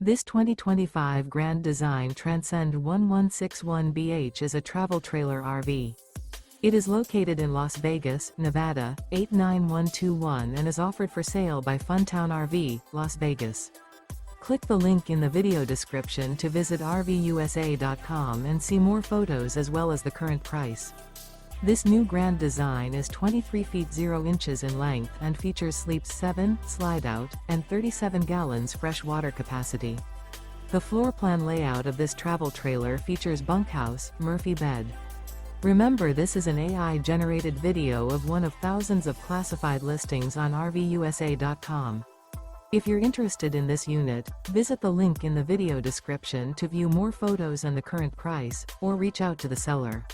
This 2025 Grand Design Transcend 1161BH is a travel trailer RV. It is located in Las Vegas, Nevada, 89121 and is offered for sale by Funtown RV, Las Vegas. Click the link in the video description to visit RVUSA.com and see more photos as well as the current price. This new Grand Design is 23 feet 0 inches in length and features sleeps 7, slide-out, and 37 gallons fresh water capacity. The floor plan layout of this travel trailer features bunkhouse, Murphy bed. Remember, this is an AI-generated video of one of thousands of classified listings on RVUSA.com. If you're interested in this unit, visit the link in the video description to view more photos and the current price, or reach out to the seller.